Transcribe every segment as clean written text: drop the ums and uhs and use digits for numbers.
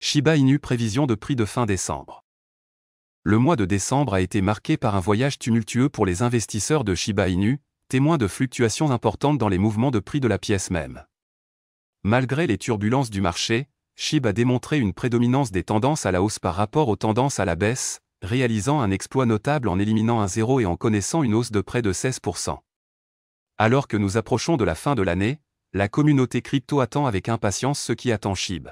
Shiba Inu prévision de prix de fin décembre. Le mois de décembre a été marqué par un voyage tumultueux pour les investisseurs de Shiba Inu, témoins de fluctuations importantes dans les mouvements de prix de la pièce même. Malgré les turbulences du marché, SHIB a démontré une prédominance des tendances à la hausse par rapport aux tendances à la baisse, réalisant un exploit notable en éliminant un zéro et en connaissant une hausse de près de 16%. Alors que nous approchons de la fin de l'année, la communauté crypto attend avec impatience ce qui attend SHIB.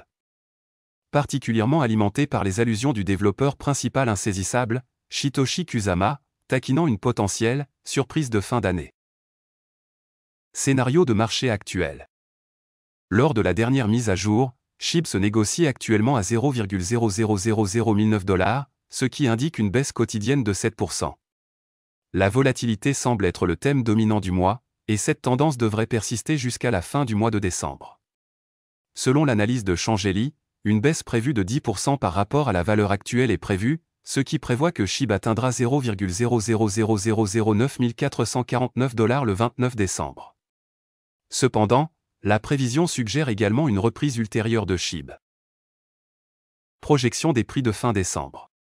Particulièrement alimenté par les allusions du développeur principal insaisissable, Satoshi Kusama, taquinant une potentielle surprise de fin d'année. Scénario de marché actuel. Lors de la dernière mise à jour, SHIB se négocie actuellement à 0,000009 $, ce qui indique une baisse quotidienne de 7%. La volatilité semble être le thème dominant du mois, et cette tendance devrait persister jusqu'à la fin du mois de décembre. Selon l'analyse de Changeli, une baisse prévue de 10% par rapport à la valeur actuelle est prévue, ce qui prévoit que SHIB atteindra 0,000009 449 $ le 29 décembre. Cependant, la prévision suggère également une reprise ultérieure de SHIB. Projection des prix de fin décembre.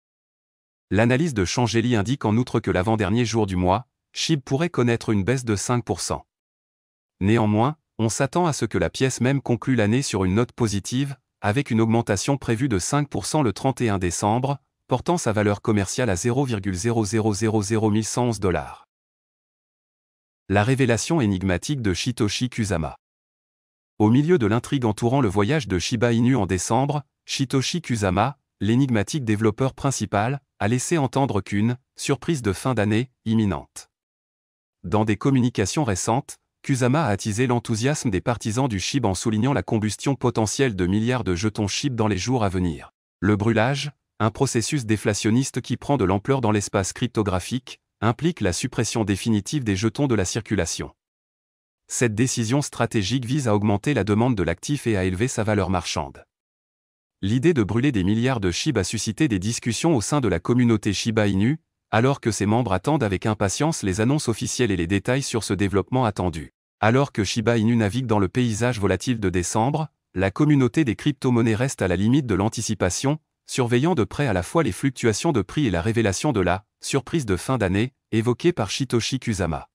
L'analyse de Changeli indique en outre que l'avant-dernier jour du mois, SHIB pourrait connaître une baisse de 5%. Néanmoins, on s'attend à ce que la pièce même conclue l'année sur une note positive, avec une augmentation prévue de 5% le 31 décembre, portant sa valeur commerciale à 0,0000111 $. La révélation énigmatique de Satoshi Kusama. Au milieu de l'intrigue entourant le voyage de Shiba Inu en décembre, Satoshi Kusama, l'énigmatique développeur principal, a laissé entendre qu'une surprise de fin d'année imminente. Dans des communications récentes, Kusama a attisé l'enthousiasme des partisans du SHIB en soulignant la combustion potentielle de milliards de jetons SHIB dans les jours à venir. Le brûlage, un processus déflationniste qui prend de l'ampleur dans l'espace cryptographique, implique la suppression définitive des jetons de la circulation. Cette décision stratégique vise à augmenter la demande de l'actif et à élever sa valeur marchande. L'idée de brûler des milliards de SHIB a suscité des discussions au sein de la communauté Shiba Inu, alors que ses membres attendent avec impatience les annonces officielles et les détails sur ce développement attendu. Alors que Shiba Inu navigue dans le paysage volatile de décembre, la communauté des crypto-monnaies reste à la limite de l'anticipation, surveillant de près à la fois les fluctuations de prix et la révélation de la surprise de fin d'année, évoquée par Satoshi Kusama.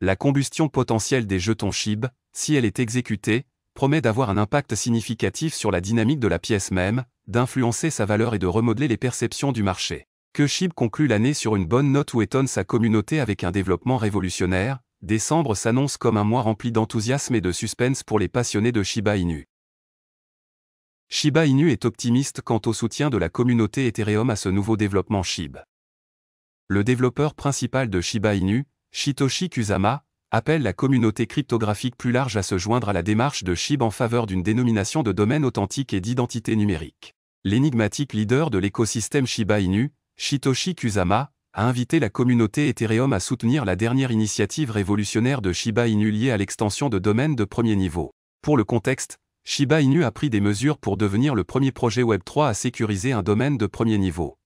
La combustion potentielle des jetons SHIB, si elle est exécutée, promet d'avoir un impact significatif sur la dynamique de la pièce même, d'influencer sa valeur et de remodeler les perceptions du marché. Que SHIB conclut l'année sur une bonne note ou étonne sa communauté avec un développement révolutionnaire, décembre s'annonce comme un mois rempli d'enthousiasme et de suspense pour les passionnés de Shiba Inu. Shiba Inu est optimiste quant au soutien de la communauté Ethereum à ce nouveau développement SHIB. Le développeur principal de Shiba Inu, Satoshi Kusama, appelle la communauté cryptographique plus large à se joindre à la démarche de SHIB en faveur d'une dénomination de domaine authentique et d'identité numérique. L'énigmatique leader de l'écosystème Shiba Inu, Satoshi Kusama, a invité la communauté Ethereum à soutenir la dernière initiative révolutionnaire de Shiba Inu liée à l'extension de domaines de premier niveau. Pour le contexte, Shiba Inu a pris des mesures pour devenir le premier projet Web3 à sécuriser un domaine de premier niveau.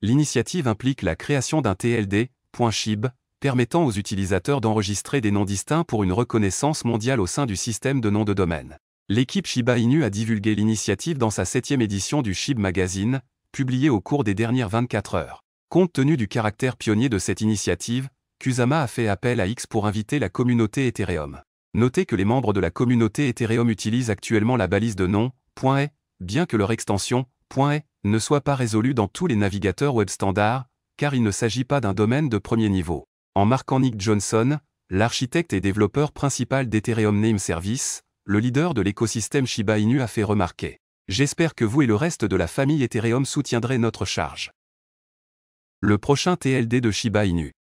L'initiative implique la création d'un TLD.SHIB, permettant aux utilisateurs d'enregistrer des noms distincts pour une reconnaissance mondiale au sein du système de noms de domaine. L'équipe Shiba Inu a divulgué l'initiative dans sa 7e édition du SHIB Magazine, publiée au cours des dernières 24 heures. Compte tenu du caractère pionnier de cette initiative, Kusama a fait appel à X pour inviter la communauté Ethereum. Notez que les membres de la communauté Ethereum utilisent actuellement la balise de nom .e, bien que leur extension .e ne soit pas résolue dans tous les navigateurs web standards, car il ne s'agit pas d'un domaine de premier niveau. En marquant Nick Johnson, l'architecte et développeur principal d'Ethereum Name Service, le leader de l'écosystème Shiba Inu a fait remarquer: « J'espère que vous et le reste de la famille Ethereum soutiendrez notre charge. » Le prochain TLD de Shiba Inu.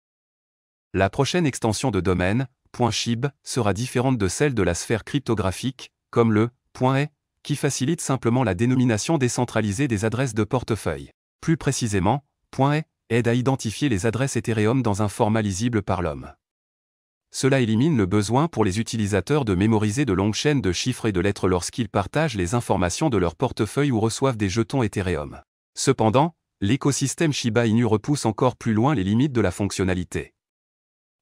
La prochaine extension de domaine, .SHIB, sera différente de celle de la sphère cryptographique, comme le .e, qui facilite simplement la dénomination décentralisée des adresses de portefeuille. Plus précisément, .e aide à identifier les adresses Ethereum dans un format lisible par l'homme. Cela élimine le besoin pour les utilisateurs de mémoriser de longues chaînes de chiffres et de lettres lorsqu'ils partagent les informations de leur portefeuille ou reçoivent des jetons Ethereum. Cependant, l'écosystème Shiba Inu repousse encore plus loin les limites de la fonctionnalité.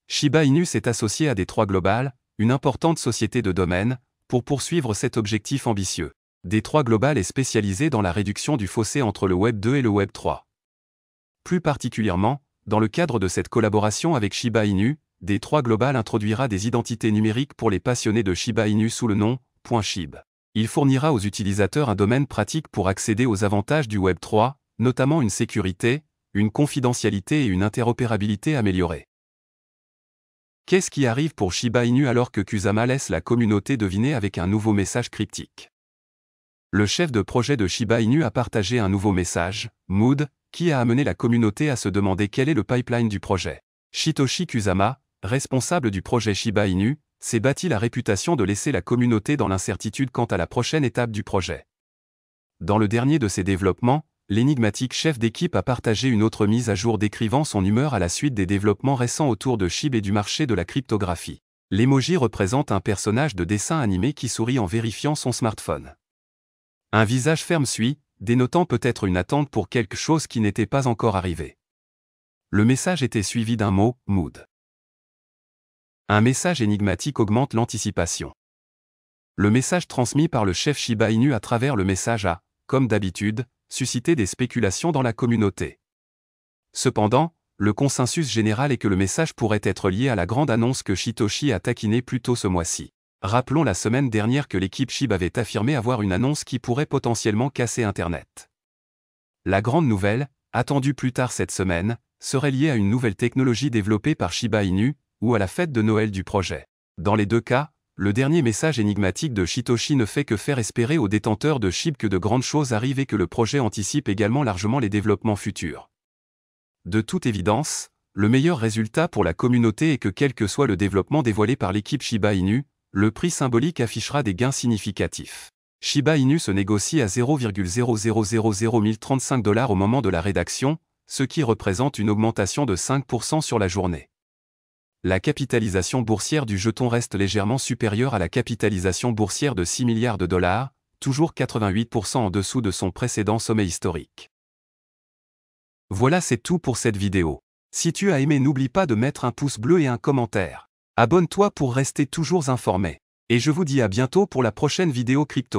Shiba Inu s'est associé à Détroit Global, une importante société de domaine, pour poursuivre cet objectif ambitieux. D3 Global est spécialisé dans la réduction du fossé entre le Web 2 et le Web 3. Plus particulièrement, dans le cadre de cette collaboration avec Shiba Inu, D3 Global introduira des identités numériques pour les passionnés de Shiba Inu sous le nom .shib. Il fournira aux utilisateurs un domaine pratique pour accéder aux avantages du Web 3, notamment une sécurité, une confidentialité et une interopérabilité améliorée. Qu'est-ce qui arrive pour Shiba Inu alors que Kusama laisse la communauté deviner avec un nouveau message cryptique? Le chef de projet de Shiba Inu a partagé un nouveau message, Mood, qui a amené la communauté à se demander quel est le pipeline du projet. Satoshi Kusama, responsable du projet Shiba Inu, s'est bâti la réputation de laisser la communauté dans l'incertitude quant à la prochaine étape du projet. Dans le dernier de ses développements, l'énigmatique chef d'équipe a partagé une autre mise à jour décrivant son humeur à la suite des développements récents autour de SHIB et du marché de la cryptographie. L'emoji représente un personnage de dessin animé qui sourit en vérifiant son smartphone. Un visage ferme suit, dénotant peut-être une attente pour quelque chose qui n'était pas encore arrivé. Le message était suivi d'un mot, Mood. Un message énigmatique augmente l'anticipation. Le message transmis par le chef Shiba Inu à travers le message a, comme d'habitude, suscité des spéculations dans la communauté. Cependant, le consensus général est que le message pourrait être lié à la grande annonce que Satoshi a taquinée plus tôt ce mois-ci. Rappelons la semaine dernière que l'équipe SHIB avait affirmé avoir une annonce qui pourrait potentiellement casser Internet. La grande nouvelle, attendue plus tard cette semaine, serait liée à une nouvelle technologie développée par Shiba Inu, ou à la fête de Noël du projet. Dans les deux cas, le dernier message énigmatique de Satoshi ne fait que faire espérer aux détenteurs de SHIB que de grandes choses arrivent et que le projet anticipe également largement les développements futurs. De toute évidence, le meilleur résultat pour la communauté est que quel que soit le développement dévoilé par l'équipe Shiba Inu, le prix symbolique affichera des gains significatifs. Shiba Inu se négocie à 0,0001035 $ au moment de la rédaction, ce qui représente une augmentation de 5% sur la journée. La capitalisation boursière du jeton reste légèrement supérieure à la capitalisation boursière de 6 milliards de dollars, toujours 88% en dessous de son précédent sommet historique. Voilà, c'est tout pour cette vidéo. Si tu as aimé, n'oublie pas de mettre un pouce bleu et un commentaire. Abonne-toi pour rester toujours informé. Et je vous dis à bientôt pour la prochaine vidéo crypto.